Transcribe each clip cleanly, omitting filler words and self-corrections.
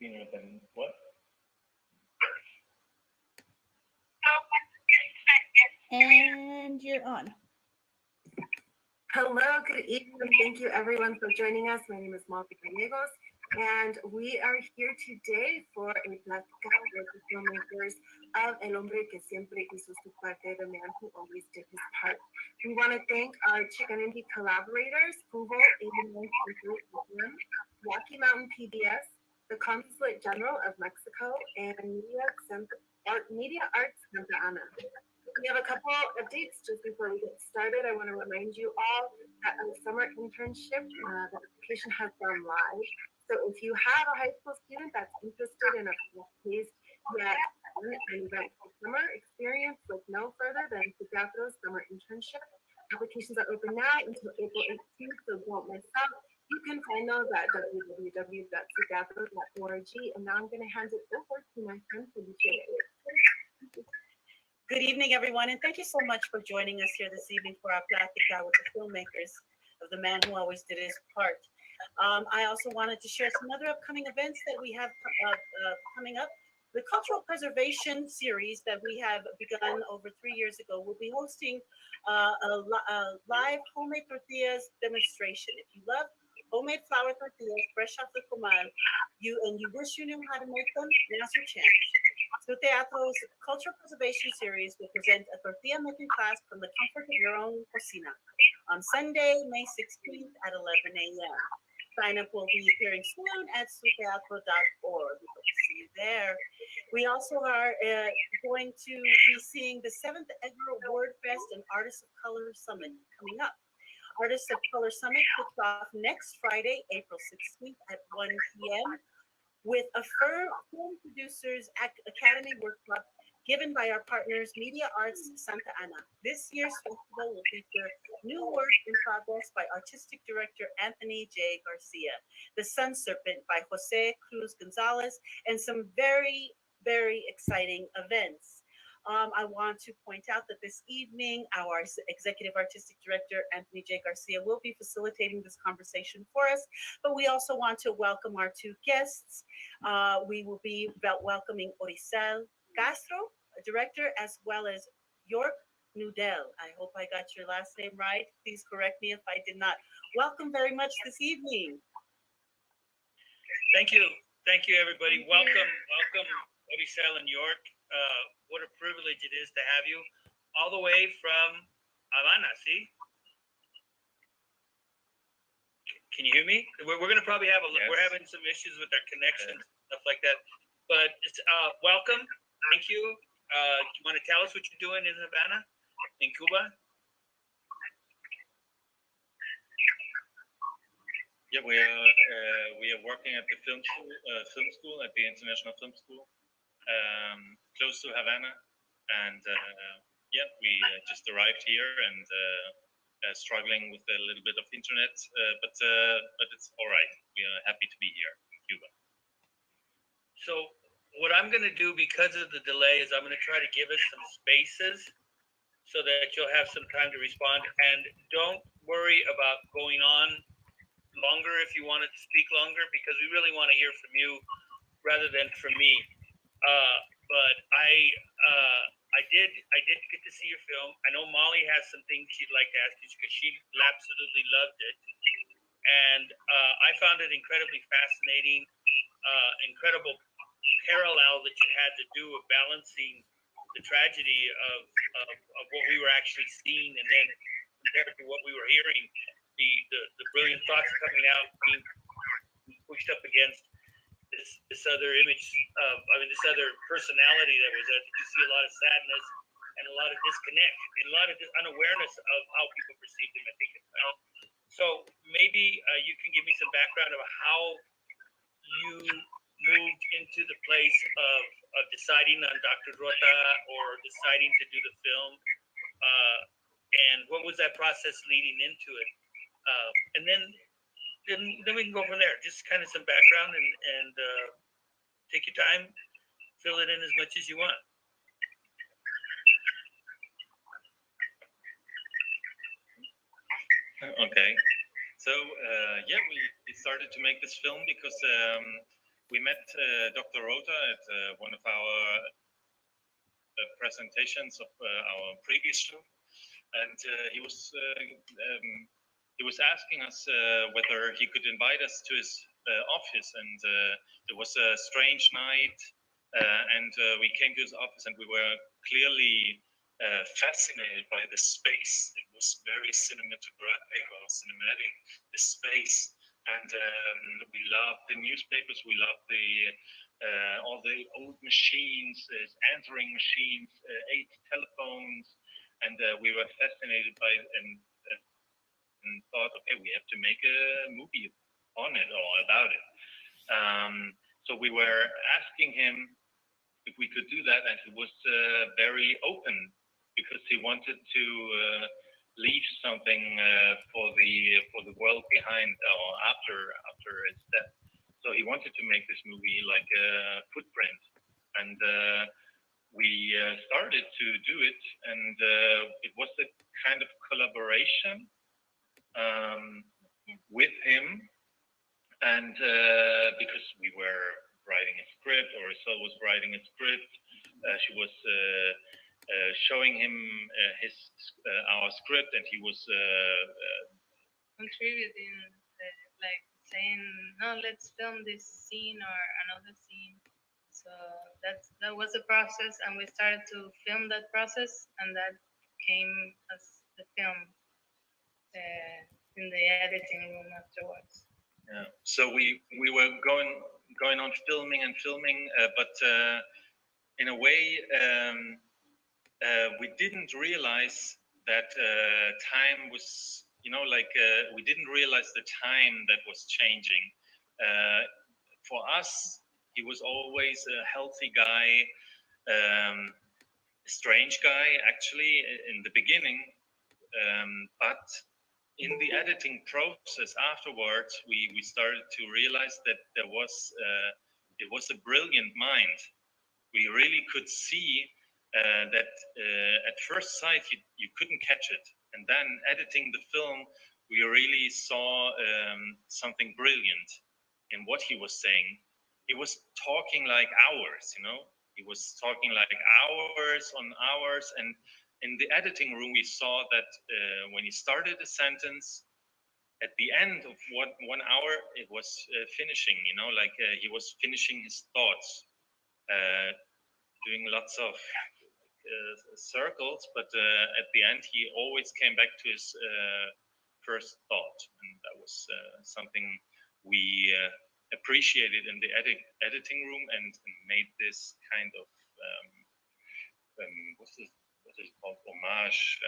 cleaner than what? And you're on. Hello, good evening. Thank you everyone for joining us. My name is Malti Gallegos, and we are here today for a Platica with the filmmakers of El Hombre que Siempre Hizo Su Parte, The Man Who Always Did His Part. We want to thank our Chicken Indie collaborators, Google 89.3 Rocky Mountain PBS, the Consulate General of Mexico, and Media Arts Santa Ana. We have a couple of dates just before we get started. I want to remind you all that a summer internship, the application has gone live. So if you have a high school student that's interested in a fast-paced yet an eventful summer experience with no further than Teatro's summer internship, applications are open now until April 18th, so don't miss out. You can find those at www.teatro.org. And now I'm going to hand it over to my friend Felicia. Good evening, everyone, and thank you so much for joining us here this evening for our Platica with the filmmakers of The Man Who Always Did His Part. I also wanted to share some other upcoming events that we have coming up. The Cultural Preservation Series that we have begun over 3 years ago will be hosting a live homemade tortillas demonstration. If you love homemade flour tortillas fresh off the comal, and you wish you knew how to make them, now's your chance. So Teatro's Cultural Preservation Series will present a tortilla making class from the comfort of your own cocina on Sunday, May 16th at 11 a.m. Sign up will be appearing soon at suteatro.org. We hope to see you there. We also are going to be seeing the 7th Edgar Award Fest and Artists of Color Summit coming up. Artists of Color Summit kicks off next Friday, April 16th at 1 p.m. with a film producers academy workshop given by our partners Media Arts Santa Ana. This year's festival will feature new work in progress by artistic director Anthony J. Garcia, The Sun Serpent by Jose Cruz Gonzalez, and some very, very exciting events. I want to point out that this evening, our executive artistic director, Anthony J. Garcia, will be facilitating this conversation for us. But we also want to welcome our two guests. We will be welcoming Orisel Castro, a director, as well as York Nudel. I hope I got your last name right. Please correct me if I did not. Welcome very much this evening. Thank you. Thank you, everybody. Welcome, Orisel and York. What a privilege it is to have you all the way from Havana. See? Can you hear me? We're going to probably have we're having some issues with our connection, stuff like that. But it's, welcome. Thank you. You want to tell us what you're doing in Havana, in Cuba? Yeah, we are working at the film school at the International Film School, close to Havana, and we just arrived here and struggling with a little bit of internet, but it's all right. We are happy to be here in Cuba. So what I'm going to do because of the delay is I'm going to try to give us some spaces so that you'll have some time to respond, and don't worry about going on longer if you wanted to speak longer, because we really want to hear from you rather than from me. But I did get to see your film. I know Molly has some things she'd like to ask you because she absolutely loved it, and I found it incredibly fascinating, incredible parallel that you had to do of balancing the tragedy of what we were actually seeing, and then compared to what we were hearing, the brilliant thoughts coming out being pushed up against this other image of, this other personality that was there. You see a lot of sadness and a lot of disconnect and a lot of unawareness of how people perceived him, I think. So maybe you can give me some background of how you moved into the place of deciding on Dr. Rota or deciding to do the film, and what was that process leading into it? And then we can go from there. Just kind of some background and take your time, fill it in as much as you want. Okay. So we started to make this film because we met Dr. Rota at one of our presentations of our previous show, and he was asking us whether he could invite us to his office, and it was a strange night, and we came to his office, and we were clearly fascinated by the space. It was very cinematographic or cinematic, the space, and we loved the newspapers. We loved all the old machines, answering machines, 8 telephones, and we were fascinated by it, and thought, okay, we have to make a movie on it or about it. So we were asking him if we could do that, and he was very open because he wanted to leave something for the world behind or after his death. So he wanted to make this movie like a footprint, and we started to do it, and it was a kind of collaboration with him, and because we were writing a script, or Isol was writing a script, she was showing him our script, and he was contributing, like saying, "No, let's film this scene or another scene." So that was the process, and we started to film that process, and that came as the film in the editing room afterwards. Yeah. So we were going on filming and filming, but in a way we didn't realize that time was, like we didn't realize the time that was changing. For us, he was always a healthy guy, a strange guy actually in the beginning, but in the editing process afterwards, we started to realize that it was a brilliant mind. We really could see that at first sight you couldn't catch it, and then editing the film, we really saw something brilliant in what he was saying. He was talking like hours, He was talking like hours on hours, and in the editing room, we saw that when he started a sentence, at the end of 1 hour, it was finishing, like he was finishing his thoughts, doing lots of circles, but at the end, he always came back to his first thought, and that was something we appreciated in the editing room, and made this kind of what is it called, homage,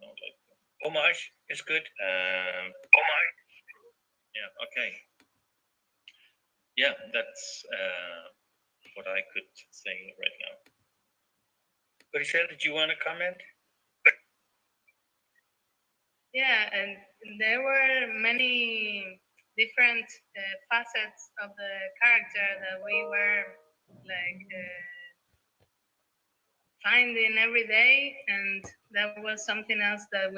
like Homage is good. homage. Yeah. Okay. Yeah, that's what I could say right now. Grisel, did you want to comment? Yeah, and there were many different facets of the character that we were like finding every day, and that was something else that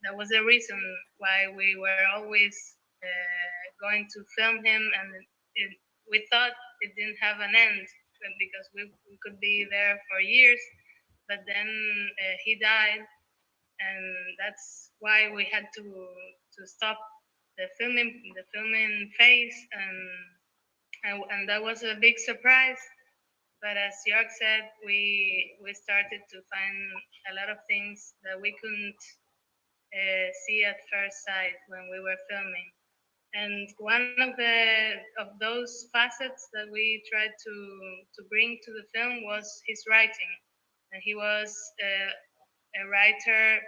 that was the reason why we were always going to film him, and we thought it didn't have an end because we could be there for years, but then he died, and that's why we had to stop the filming phase, and that was a big surprise. But as Jörg said, we started to find a lot of things that we couldn't see at first sight when we were filming. And one of those facets that we tried to bring to the film was his writing. And he was a writer,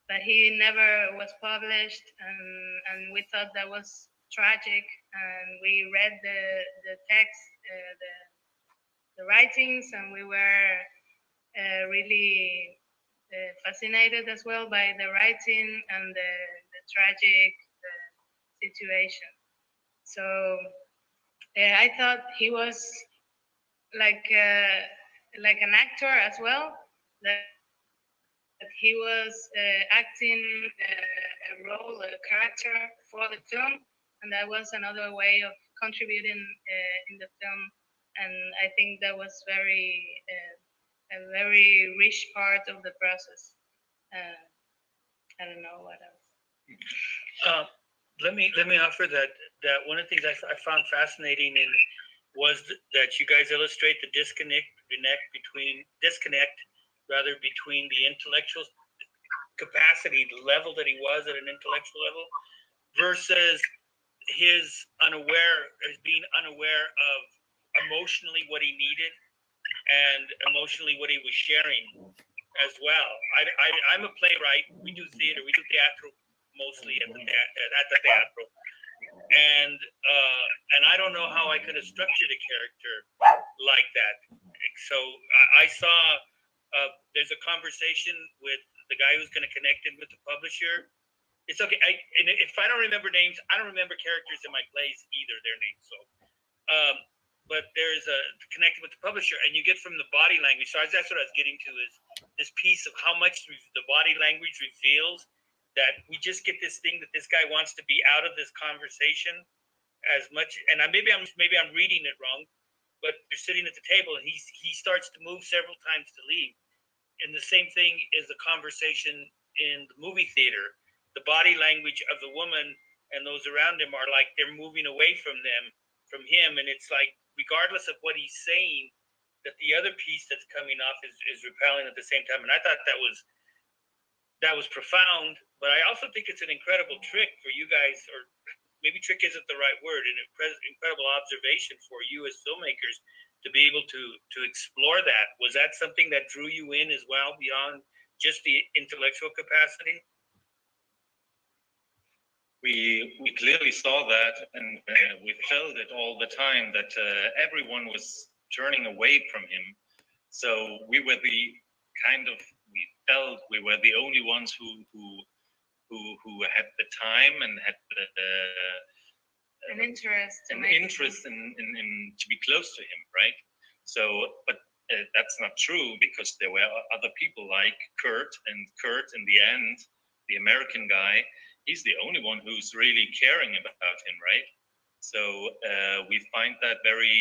but he never was published, and we thought that was tragic. And we read the text, the writings, and we were really fascinated as well by the writing and the tragic situation. So I thought he was like an actor as well, that he was acting a role, a character for the film, and that was another way of contributing in the film, and I think that was a very rich part of the process. I don't know what else. Let me offer that one of the things I found fascinating in was that you guys illustrate the disconnect rather between the intellectual capacity, the level that he was at an intellectual level, versus his being unaware of emotionally what he needed and emotionally what he was sharing as well. I'm a playwright. We do theater. We do teatro mostly at the teatro, and I don't know how I could have structured a character like that. So I saw there's a conversation with the guy who's going to connect it with the publisher. It's okay. And if I don't remember names, I don't remember characters in my plays either. Their names. So, but there's a connected with the publisher, and you get from the body language. So that's what I was getting to is this piece of how much the body language reveals that we just get this thing that this guy wants to be out of this conversation as much. And maybe I'm reading it wrong, but they're sitting at the table, and he starts to move several times to leave. And the same thing is the conversation in the movie theater. The body language of the woman and those around him are like they're moving away from him, and it's like regardless of what he's saying, that the other piece that's coming off is repelling at the same time. And I thought that was profound, but I also think it's an incredible trick for you guys, or maybe trick isn't the right word, an incredible observation for you as filmmakers to be able to explore that. Was that something that drew you in as well beyond just the intellectual capacity? We clearly saw that, and we felt it all the time that everyone was turning away from him. So we were we felt we were the only ones who had the time and had An interest in to be close to him, right? So, but that's not true because there were other people like Kurt, and Kurt in the end, the American guy, he's the only one who's really caring about him, right? So we find that very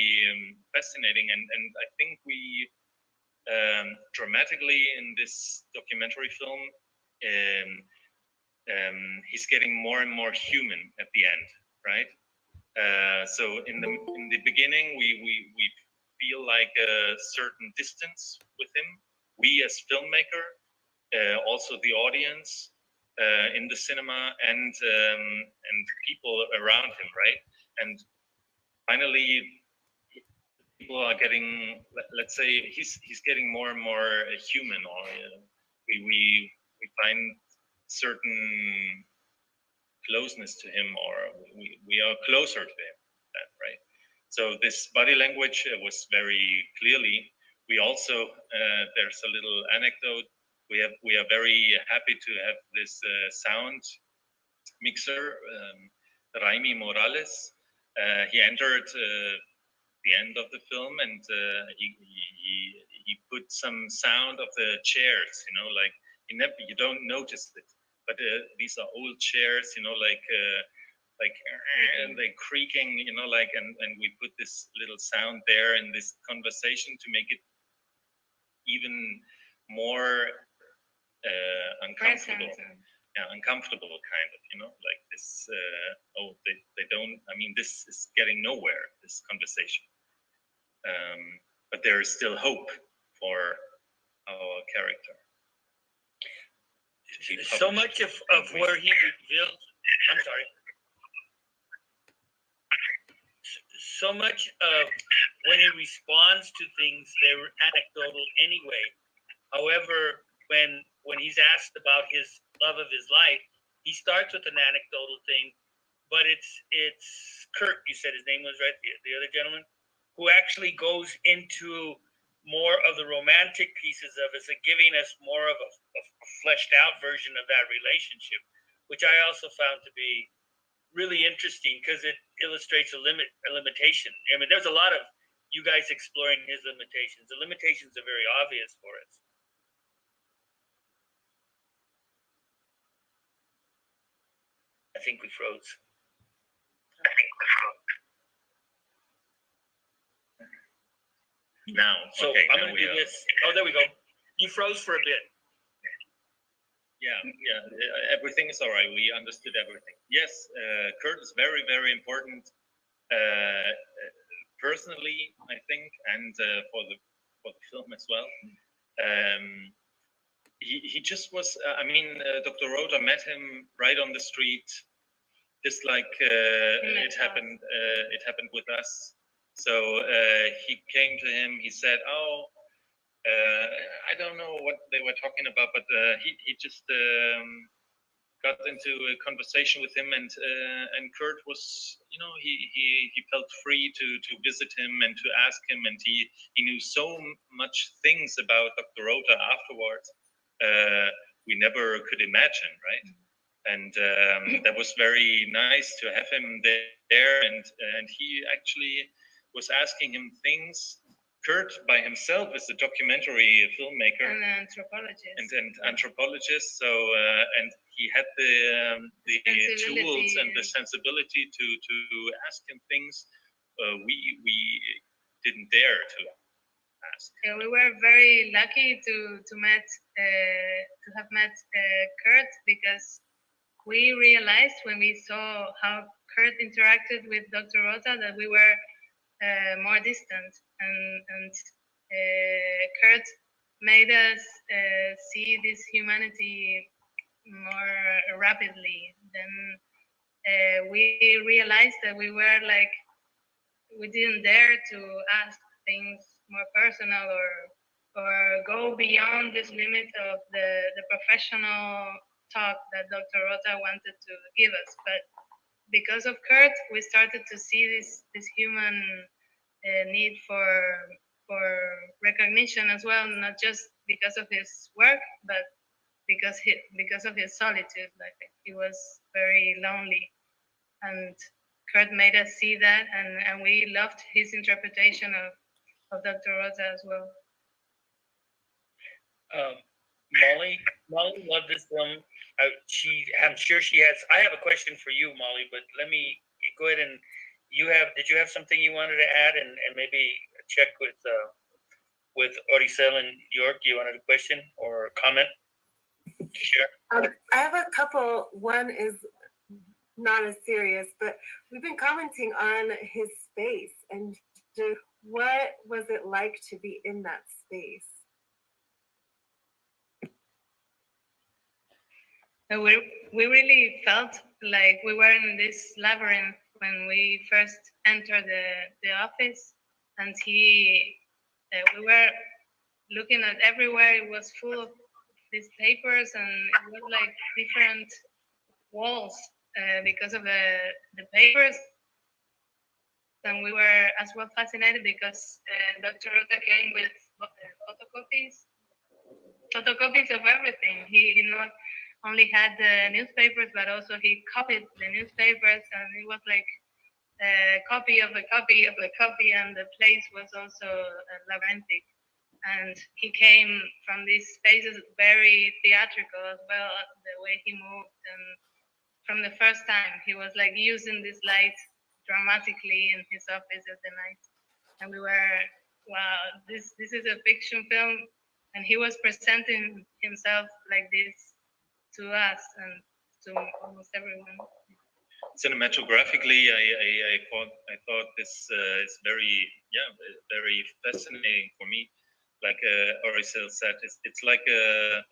fascinating, and I think we dramatically in this documentary film, he's getting more and more human at the end, right? So in the beginning, we feel like a certain distance with him. We as filmmaker, also the audience in the cinema, and people around him, right? And finally, people are getting, let's say, he's getting more and more human, or we find certain closeness to him, or we are closer to him, right? So this body language was very clearly. We also there's a little anecdote. We are very happy to have this sound mixer, Raimi Morales. He entered the end of the film, and he put some sound of the chairs. Like you don't notice it, but these are old chairs. And they creaking. And we put this little sound there in this conversation to make it even more uncomfortable. Yeah, uncomfortable kind of, like this. They don't. I mean, this is getting nowhere. This conversation, but there is still hope for our character. So much of where he reveals. I'm sorry. So much of when he responds to things, they're anecdotal anyway. However, when he's asked about his love of his life, he starts with an anecdotal thing, but it's Kurt, you said his name was, right, the other gentleman, who actually goes into more of the romantic pieces of it, so giving us more of a fleshed out version of that relationship, which I also found to be really interesting because it illustrates a limitation. I mean, there's a lot of you guys exploring his limitations. The limitations are very obvious for us. I think we froze. Now, So okay, I'm now going to we do are. this. Oh, there we go. You froze for a bit. Yeah, everything is all right. We understood everything. Yes, Kurt is very, very important. Personally, I think, and for the film as well. He just was. I mean, Dr. Rota met him right on the street, just like it happened. It happened with us. So he came to him. He said, "Oh, I don't know what they were talking about, but he just got into a conversation with him, and Kurt was, he felt free to visit him and to ask him, and he knew so much things about Dr. Rota afterwards we never could imagine, right? And that was very nice to have him there, and he actually was asking him things. Kurt by himself is a documentary filmmaker And an anthropologist. and anthropologist. So and he had the tools and the sensibility to ask him things we didn't dare to ask. Yeah, we were very lucky to have met Kurt, because we realized when we saw how Kurt interacted with Dr. Rota that we were more distant, and Kurt made us see this humanity more rapidly. Then we realized that we were like, we didn't dare to ask things more personal, or go beyond this limit of the professional talk that Dr. Rota wanted to give us. But because of Kurt, we started to see this human need for recognition as well, not just because of his work, but because of his solitude. Like, he was very lonely, and Kurt made us see that, and we loved his interpretation of Dr. Rosa as well. Molly loved this film. I'm sure she has. I have a question for you, Molly, but let me go ahead and did you have something you wanted to add, and maybe check with Oricel and York? You wanted a question or a comment? Sure. I have a couple. One is not as serious, but we've been commenting on his space, and what was it like to be in that space? We really felt like we were in this labyrinth when we first entered the office, and we were looking at everywhere. It was full of these papers, and it was like different walls because of the papers. And we were as well fascinated because Dr. Rota came with photocopies of everything. He not only had the newspapers, but also he copied the newspapers, and it was like a copy of a copy of a copy, and the place was also labyrinthic. And he came from these spaces very theatrical as well, the way he moved, and from the first time he was like using this light dramatically in his office at the night, and we were, wow, this is a fiction film, and he was presenting himself like this to us and to almost everyone. Cinematographically, I thought this is very fascinating for me. Like Oricel said, it's like a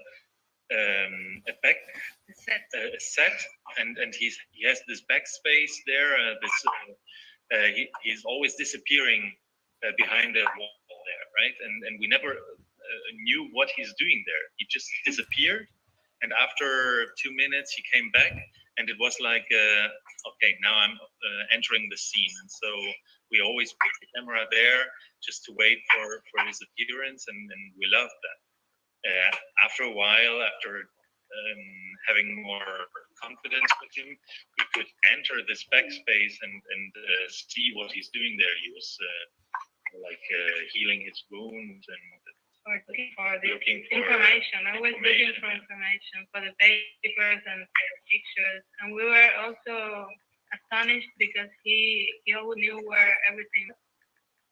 set, and he has this backspace there. He's always disappearing behind a wall there, right? And we never knew what he's doing there. He just disappeared, and after 2 minutes he came back, and it was like, okay, now I'm entering the scene, and so we always put the camera there just to wait for his appearance, and we loved that. After a while, after having more confidence with him, we could enter this backspace and see what he's doing there. He was healing his wounds and looking for information. I was looking for information for the papers and for the pictures, and we were also astonished because he knew where everything was,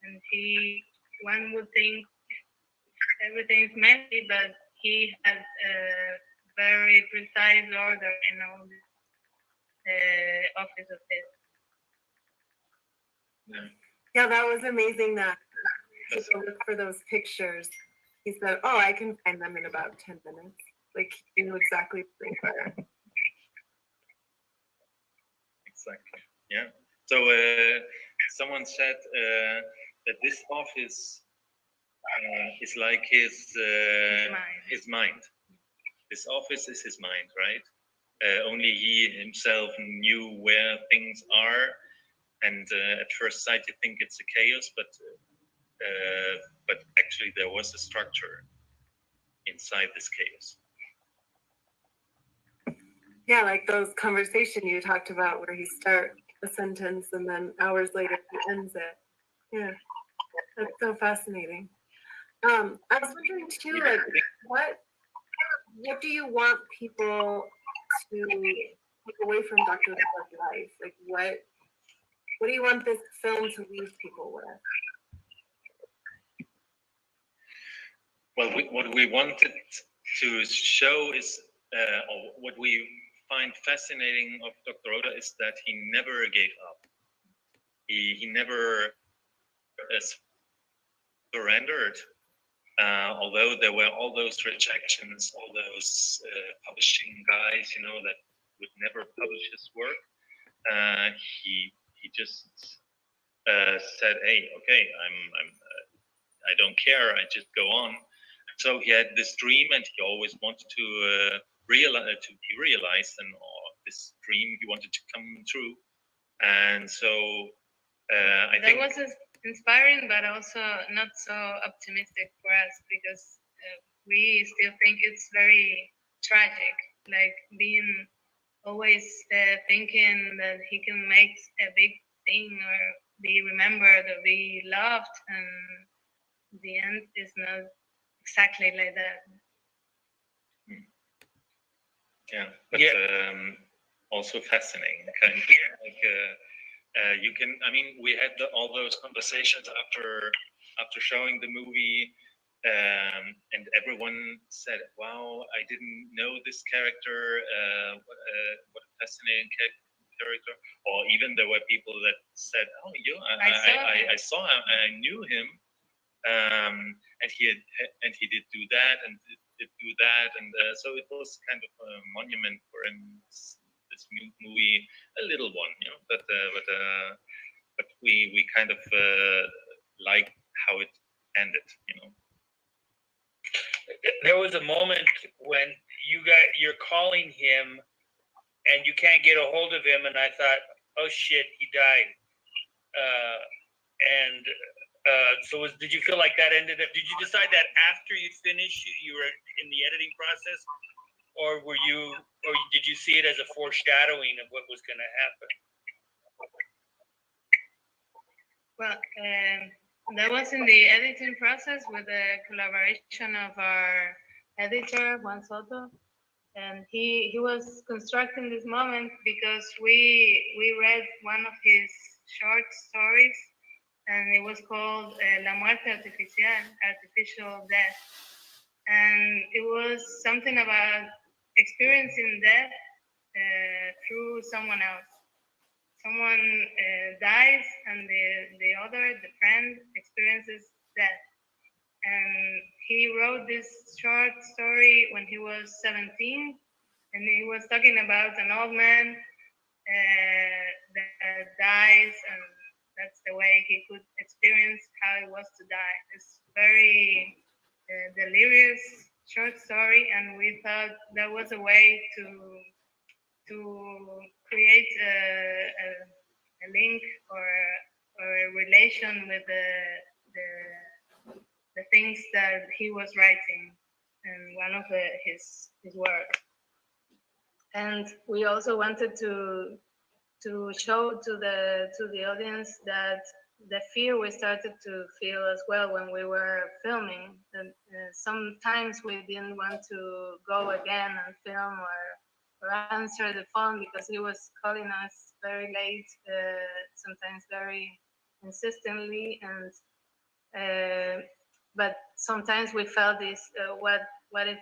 and he one would think everything is messy, but he had a very precise order in all the office of his. Yeah, that was amazing that to go look for those pictures. He said, "Oh, I can find them in about 10 minutes." Like he knew exactly what they were. Exactly. Yeah. So someone said that this office is like his mind. This office is his mind, right? Only he himself knew where things are, and at first sight you think it's a chaos, but actually there was a structure inside this chaos. Yeah, like those conversation you talked about where he starts a sentence and then hours later he ends it. Yeah, that's so fascinating. I was wondering too, like what do you want people to take away from Dr. Leo's life? Like what do you want this film to leave people with? Well, what we wanted to show is, or what we find fascinating of Dr. Oda is that he never gave up. He never surrendered, although there were all those rejections, all those publishing guys, that would never publish his work. He just said, "Hey, okay, I don't care. I just go on." So he had this dream, and he always wanted to be realized, and or this dream he wanted to come true. And so I think that was inspiring, but also not so optimistic for us because we still think it's very tragic, like being always thinking that he can make a big thing or be remembered or be loved, and the end is not exactly like that. Yeah, but also fascinating. Kind of like you can. I mean, we had all those conversations after showing the movie, and everyone said, "Wow, I didn't know this character. What a fascinating character!" Or even there were people that said, "Oh, I saw him. I knew him." And he did do that and did do that, and so it was kind of a monument for him. This movie, a little one, but we kind of like how it ended. There was a moment when you're calling him and you can't get a hold of him, and I thought, oh shit, he died. And so did you feel like that ended up? Did you decide that after you finished, you were in the editing process, or did you see it as a foreshadowing of what was going to happen? Well, that was in the editing process with the collaboration of our editor Juan Soto, and he was constructing this moment because we read one of his short stories, and it was called La Muerte Artificial, Artificial Death, and it was something about experiencing death through someone else. Someone dies, and the friend, experiences death. And he wrote this short story when he was 17, and he was talking about an old man that dies, and that's the way he could experience how it was to die. This very delirious short story, and we thought that was a way to create a link or a relation with the things that he was writing in one of his work. And we also wanted to show to the audience that the fear we started to feel as well when we were filming. And sometimes we didn't want to go again and film or answer the phone because he was calling us very late, sometimes very insistently, and But sometimes we felt this: what if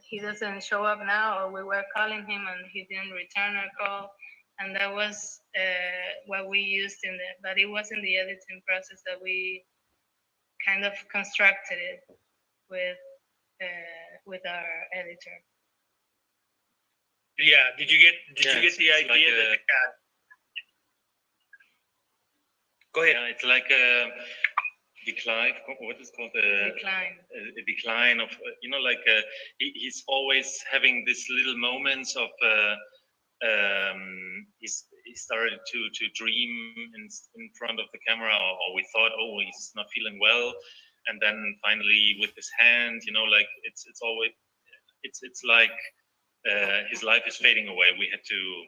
he doesn't show up now, or we were calling him and he didn't return our call? And that was what we used but it was in the editing process that we kind of constructed it with our editor. Yeah. Did you get the it's idea like that the cat? Go ahead. Yeah, it's like a decline. What is called Decline. a decline of like he's always having these little moments of he started to dream in front of the camera, or we thought, oh, he's not feeling well, and then finally with his hand, like it's always it's like his life is fading away. We had to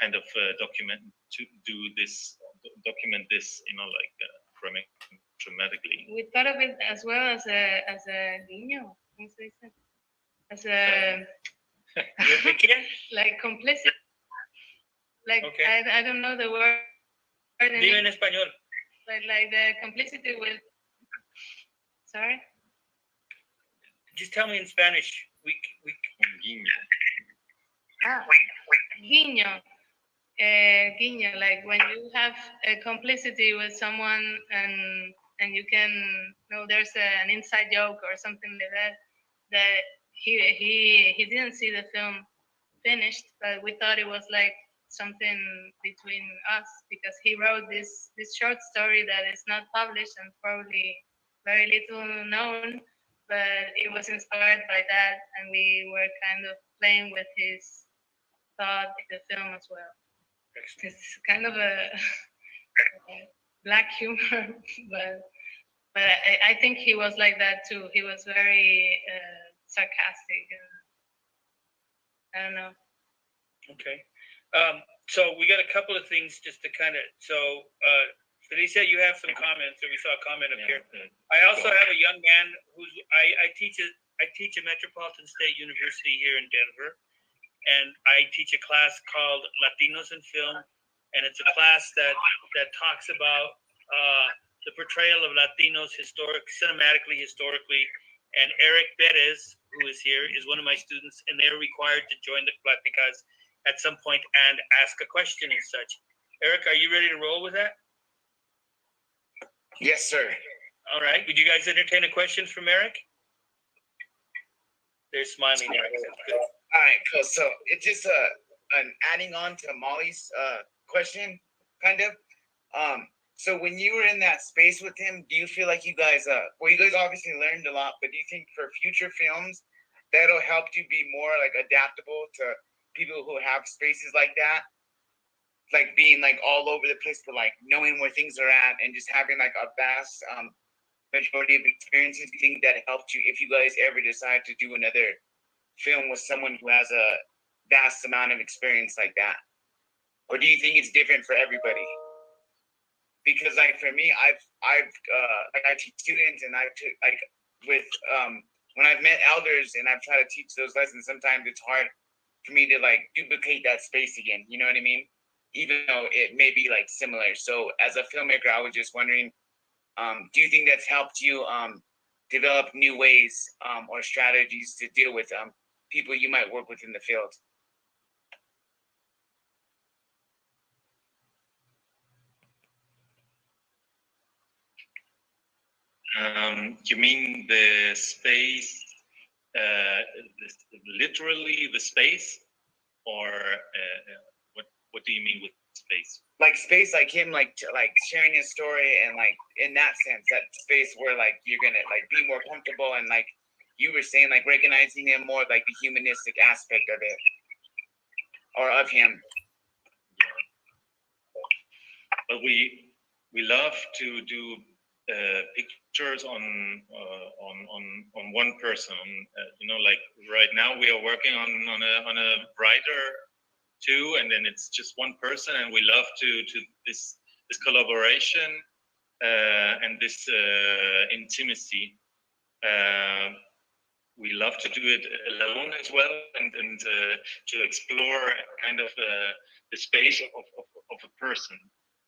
kind of document this, like dramatically. We thought of it as well as a guiño. ¿Cómo se dice? As a like complicit. Like Okay. I don't know the word. Dime en español. Like the complicity with. Sorry. Just tell me in Spanish. We Guiño. Guiño. Guiño, like when you have a complicity with someone and you can know there's an inside joke or something like that he didn't see the film finished, but we thought it was like something between us because he wrote this short story that is not published and probably very little known, but it was inspired by that, and we were kind of playing with his thought in the film as well. It's kind of a black humor, but I think he was like that too. He was very sarcastic, and I don't know. Okay. So we got a couple of things just to kind of. So Felicia, you have some comments, or we saw a comment up here. I also have a young man who's I teach at Metropolitan State University here in Denver, and I teach a class called Latinos in Film, and it's a class that talks about the portrayal of Latinos cinematically, historically. And Eric Perez, who is here, is one of my students, and they're required to join the Platicas at some point and ask a question and such. Eric, are you ready to roll with that? Yes, sir. All right. Would you guys entertain a question from Eric? They're smiling, Eric. That's good. All right, cool. So it's just an adding on to Molly's question, kind of. So when you were in that space with him, do you feel like you guys you guys obviously learned a lot, but do you think for future films that'll help you be more like adaptable to people who have spaces like that? Like being like all over the place, but like knowing where things are at and just having like a vast majority of experiences. Do you think that helped you if you guys ever decide to do another film with someone who has a vast amount of experience like that? Or do you think it's different for everybody? Because like for me, I've like I teach students, and I took like with when I've met elders and I've tried to teach those lessons, sometimes it's hard for me to like duplicate that space again. You know what I mean? Even though it may be like similar. So as a filmmaker, I was just wondering, do you think that's helped you develop new ways or strategies to deal with people you might work with in the field? You mean the space, literally the space, or what do you mean with space? Like space, like him, like sharing his story, and like in that sense, that space where like you're gonna like be more comfortable, and like you were saying, like recognizing him more, like the humanistic aspect of it, or of him. But we love to do pictures on one person. Like right now we are working on a writer too, and then it's just one person, and we love to this collaboration and this intimacy. We love to do it alone as well, and to explore kind of the space of a person.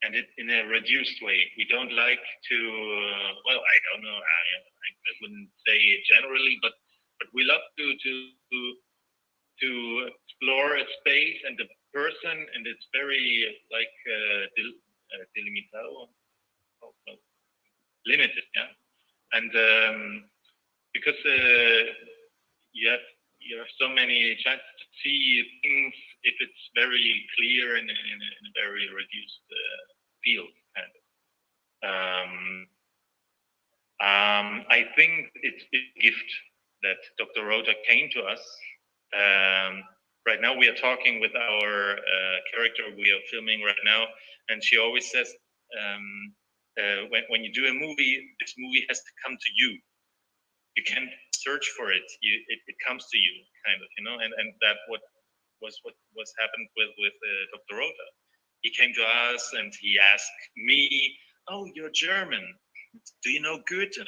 and it in a reduced way. We don't like to. Well, I don't know. I wouldn't say it generally, but we love to explore a space and the person, and it's very like delimitado, limited, yeah. And because you have so many chances to see things if it's very clear in a very reduced field, kind of. I think it's a gift that Dr. Rota came to us. Right now we are talking with our character we are filming right now, and she always says, when you do a movie, this movie has to come to you. You can't search for it. It comes to you, kind of, and that what happened with Dr. Rota. He came to us and he asked me, "Oh, you're German. Do you know Goethe,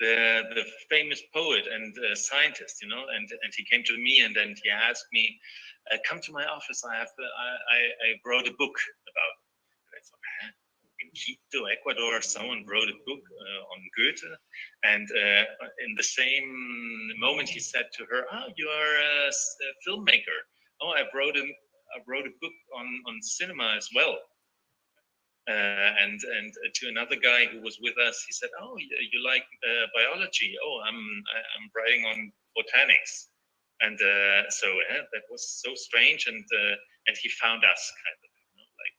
the famous poet and scientist?" And he came to me and then he asked me, "Come to my office. I wrote a book about." And I thought, huh? In Quito, Ecuador, someone wrote a book on Goethe, and in the same moment he said to her, "Oh, you are a filmmaker. Oh, I wrote a book on cinema as well." And to another guy who was with us, he said, "Oh, you like biology? Oh, I'm writing on botanics." And so that was so strange, and he found us, kind of, like,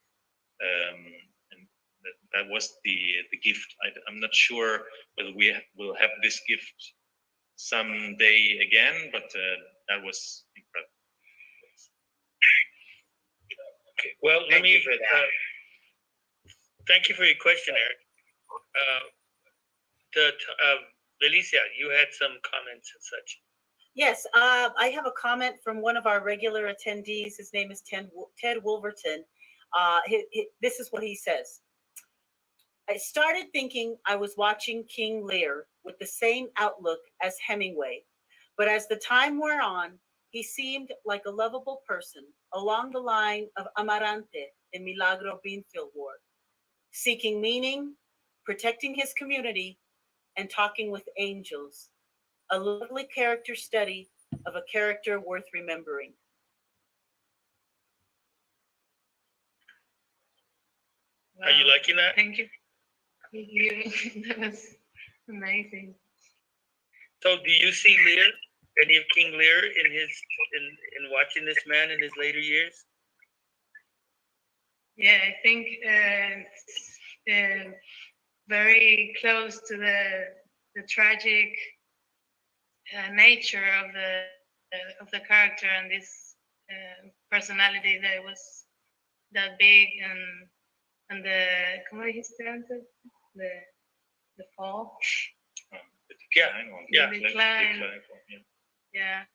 and that was the gift. I'm not sure whether we will have this gift someday again, but that was incredible. Okay. Well, let Thank me. you for that. Thank you for your question, Eric. Felicia, you had some comments and such. Yes, I have a comment from one of our regular attendees. His name is Ted Wolverton. This is what he says. "I started thinking I was watching King Lear with the same outlook as Hemingway, but as the time wore on, he seemed like a lovable person along the line of Amarante in Milagro Beanfield Ward, seeking meaning, protecting his community, and talking with angels. A lovely character study of a character worth remembering." Are you liking that? Thank you. That was amazing. So, do you see Lear, any of King Lear, in watching this man in his later years? Yeah, I think it's very close to the tragic nature of the character and this personality that was that big and the ¿cómo dijiste antes? The fall. Yeah, yeah. The decline. Yeah.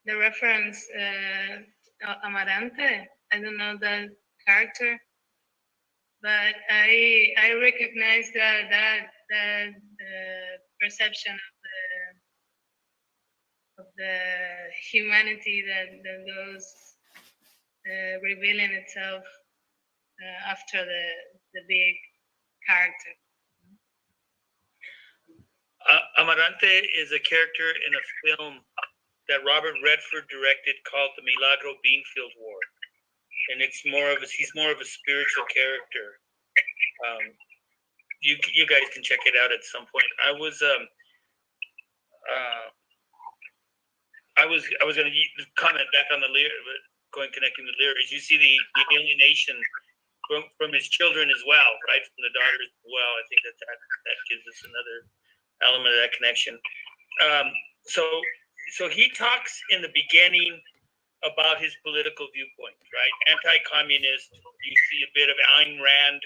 The reference Amarante. I don't know that character, but I recognize that perception of the humanity that goes revealing itself after the big character. Amarante is a character in a film that Robert Redford directed called The Milagro Beanfield Ward, and he's more of a spiritual character. You guys can check it out at some point. I was going to comment back on the Lear, connecting the Lear, is you see the alienation from his children as well, right? From the daughters as well. I think that gives us another element of that connection. So he talks in the beginning about his political viewpoint, right? Anti-communist. You see a bit of Ayn Rand,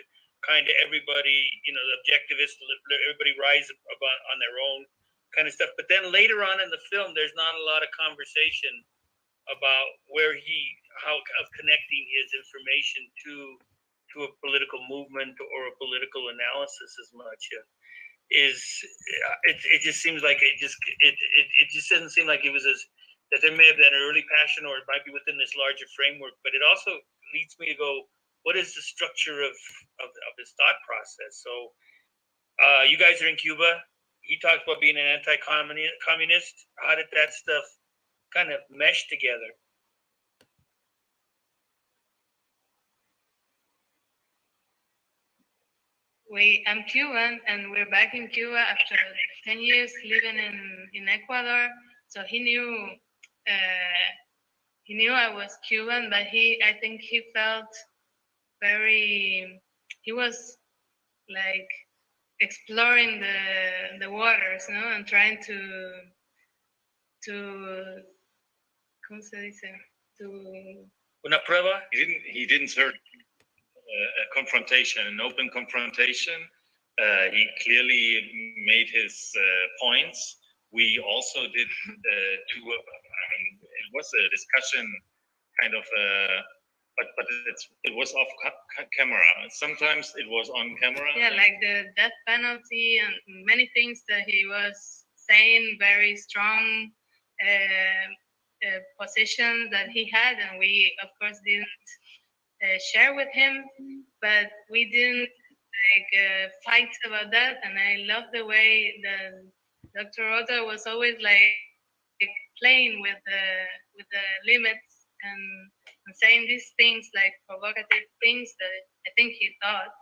kind of everybody, the objectivist, everybody rise on their own kind of stuff. But then later on in the film, there's not a lot of conversation about how of connecting his information to a political movement or a political analysis as much. It just seems like it just doesn't seem like it was that there may have been an early passion, or it might be within this larger framework. But it also leads me to go, what is the structure of his thought process. So you guys are in Cuba. He talks about being an anti-communist. How did that stuff kind of mesh together? I'm Cuban, and we're back in Cuba after 10 years living in Ecuador. So he knew I was Cuban, but I think he felt he was like exploring the waters, no, and trying to ¿cómo se dice? To Una prueba. He didn't search a confrontation, an open confrontation. He clearly made his points. We also did it was a discussion, kind of, but it was off camera. Sometimes it was on camera. Yeah, like the death penalty and many things that he was saying, very strong position that he had, and we of course didn't share with him, but we didn't fight about that. And I love the way that Dr. Rota was always like playing with the limits and saying these things, like provocative things that I think he thought.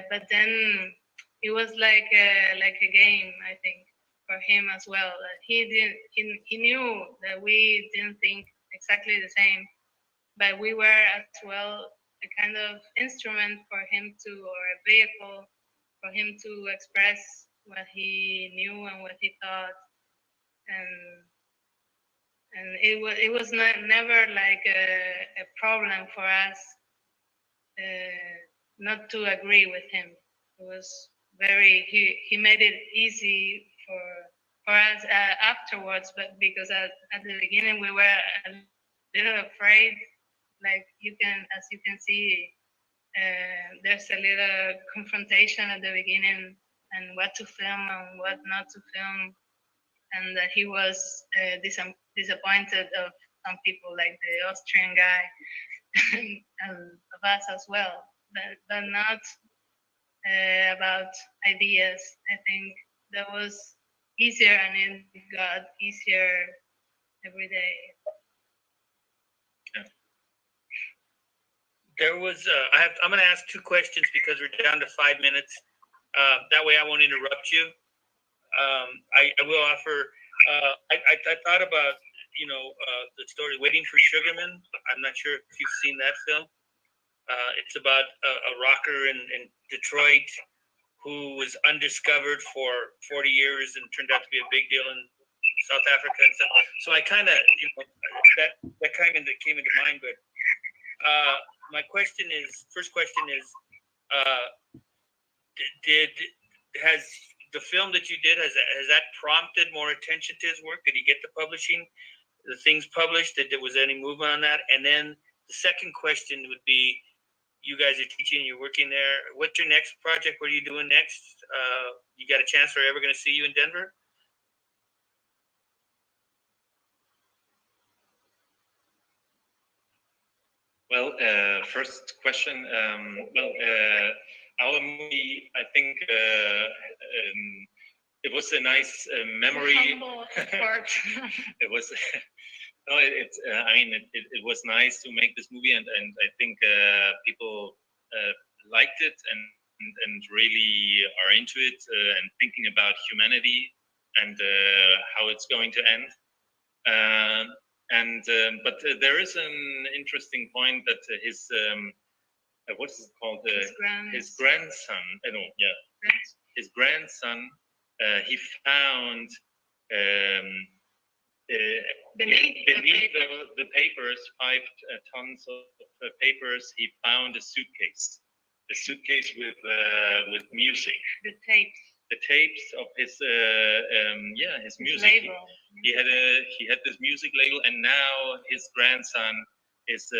But then it was like a game, I think, for him as well. That he knew that we didn't think exactly the same, but we were as well a kind of instrument for him to, or a vehicle for him to express what he knew and what he thought. And it was never like a problem for us not to agree with him. It was he made it easy for us afterwards, but because at the beginning we were a little afraid. Like as you can see, there's a little confrontation at the beginning and what to film and what not to film, and that he was disappointed of some people, like the Austrian guy, and of us as well, but not about ideas. I think that was easier, and it got easier every day. There was I'm going to ask two questions because we're down to 5 minutes. That way I won't interrupt you. I will offer. I thought about the story "Waiting for Sugarman." I'm not sure if you've seen that film. It's about a rocker in Detroit who was undiscovered for 40 years and turned out to be a big deal in South Africa and stuff. So I kind of that kind of came into mind. But my first question is, has the film that you did, has that prompted more attention to his work? Did he get the things published? There was any movement on that? And then the second question would be, you guys are teaching, you're working there. What's your next project? What are you doing next? You got a chance? Are we ever going to see you in Denver? Well, first question. Our movie, I think it was a nice memory. It was. No, it was nice to make this movie, and I think people liked it and really are into it and thinking about humanity and how it's going to end. But there is an interesting point that his what is it called? His grandson. His grandson. He found. Beneath the papers, 5 tons of papers, he found a suitcase with music. The tapes of his music. Label. He had this music label, and now his grandson is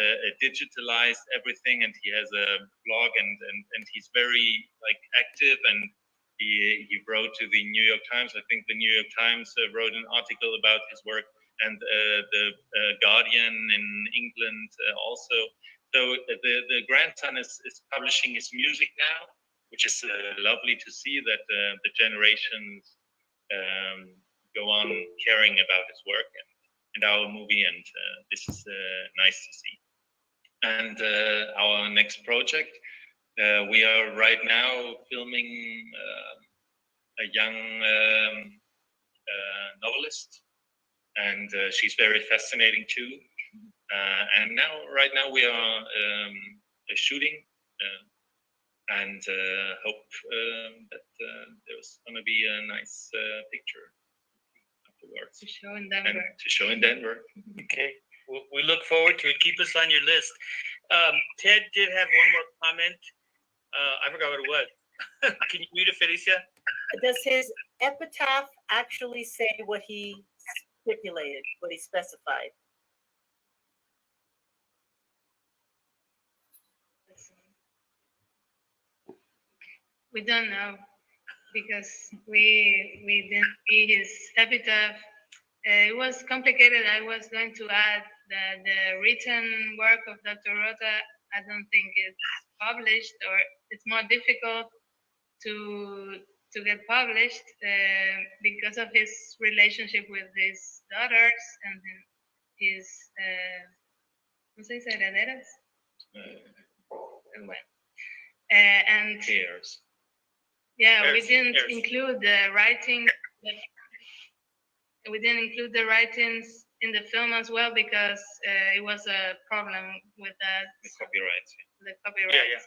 digitalized everything, and he has a blog, and he's very active, and he wrote to the New York Times. I think the New York Times wrote an article about his work, and the Guardian in England also. So the grandson is publishing his music now, which is lovely to see that the generations go on caring about his work and our movie, and this is nice to see. And our next project, we are right now filming a young novelist, and she's very fascinating too. And right now, we are shooting, and hope that there's going to be a nice picture afterwards To show in and Denver. to show in Denver. Okay, we look forward to it. Keep us on your list. Ted did have one more comment. I forgot what it was. Can you read it, Felicia? Does his epitaph actually say what he stipulated, what he specified? We don't know because we didn't see his epitaph. It was complicated. I was going to add that the written work of Dr. Rota, I don't think it's published, or it's more difficult to get published because of his relationship with his daughters and his ¿cómo se dice? Herederas. Well, and Cheers. yeah, we Heirs, didn't heirs. include the writing. We didn't include the writings in the film as well because it was a problem with that. The copyrights. The copyright. Yeah.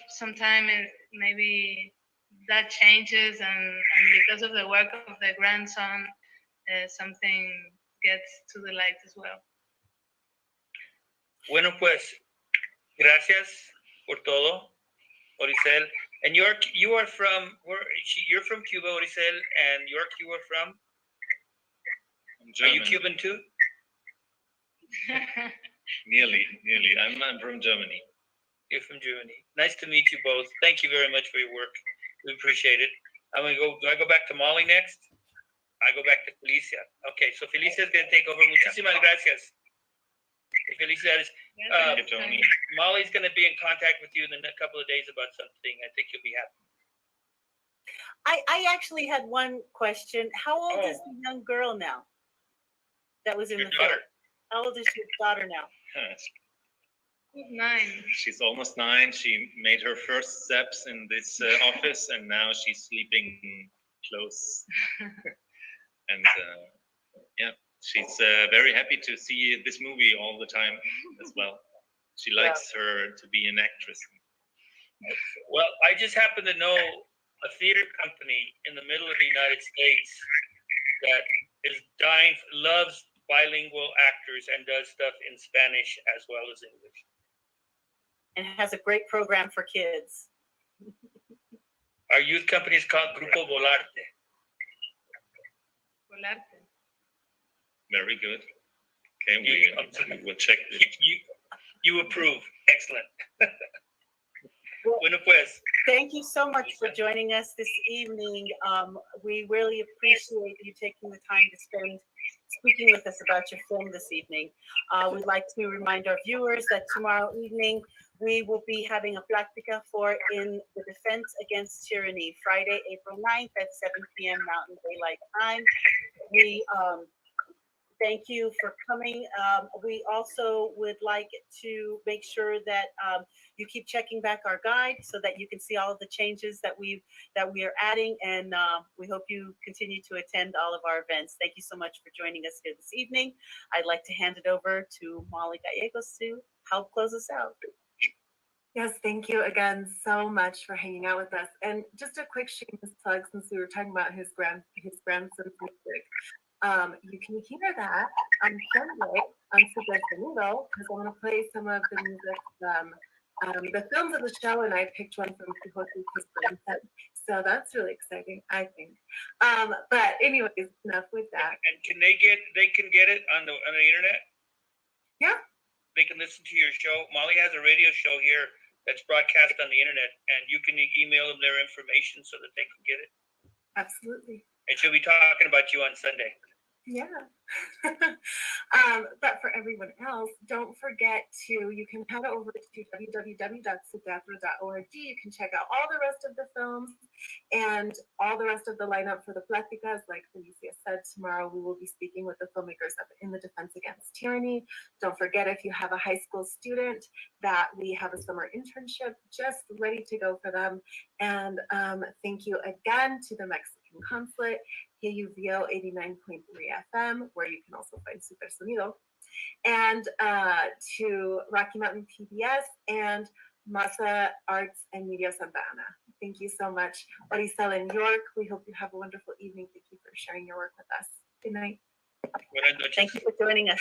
Sometime maybe that changes, and because of the work of the grandson, something gets to the light as well. Bueno, pues, gracias por todo, Oricel. And York, you are from where? You're from Cuba, Oricel, and York, you are from? Are you Cuban too? Nearly. I'm from Germany. You're from Germany. Nice to meet you both. Thank you very much for your work. We appreciate it. I'm gonna go. Do I go back to Molly next? I go back to Felicia. Okay, so Felicia is gonna take over. Muchísimas gracias. Felicidades. Thank you, Tony. Molly's gonna be in contact with you in a couple of days about something. I think you'll be happy. I actually had one question. How old is Oh. the young girl now that was in Your the film? daughter. How old is your daughter now? 9. She's almost 9. She made her first steps in this office, and now she's sleeping close. And yeah, she's very happy to see this movie all the time as well. She likes her to be an actress. Well, I just happen to know a theater company in the middle of the United States that is dying, loves bilingual actors and does stuff in Spanish as well as English. And has a great program for kids. Our youth company is called Grupo Volarte. Volarte. Very good. Okay, we will check this. You approve. Excellent. Bueno, pues. Thank you so much for joining us this evening. We really appreciate you taking the time to spend speaking with us about your film this evening. We'd like to remind our viewers that tomorrow evening we will be having a Platica for In the Defense Against Tyranny, Friday, April 9th at 7 p.m. Mountain Daylight Time. We thank you for coming. We also would like to make sure that you keep checking back our guide so that you can see all of the changes that we are adding, and we hope you continue to attend all of our events. Thank you so much for joining us here this evening. I'd like to hand it over to Molly Gallegos to help close us out. Yes, thank you again so much for hanging out with us. And just a quick shameless plug, since we were talking about his grandson's music. You can hear that on Sunday on Super Sonido, because I'm going to play some of the music from the films of the show, and I picked one from Quijote's grandson. So that's really exciting, I think. But anyways, enough with that. And can they can get it on the internet? Yeah. They can listen to your show. Molly has a radio show here that's broadcast on the internet, and you can email them their information so that they can get it. Absolutely. And she'll be talking about you on Sunday. Yeah. But for everyone else, don't forget you can head over to www.suteatro.org. You can check out all the rest of the films and all the rest of the lineup for the Platicas. Like Felicia said, tomorrow we will be speaking with the filmmakers of In the Defense Against Tyranny. Don't forget, if you have a high school student, that we have a summer internship just ready to go for them. And thank you again to the Mexican consulate, KUVO 89.3 FM, where you can also find Super Sonido, and to Rocky Mountain PBS and Masa Arts and Media Santa Ana. Thank you so much. Maricel in York, we hope you have a wonderful evening. Thank you for sharing your work with us. Good night. Buenas noches. Thank you for joining us.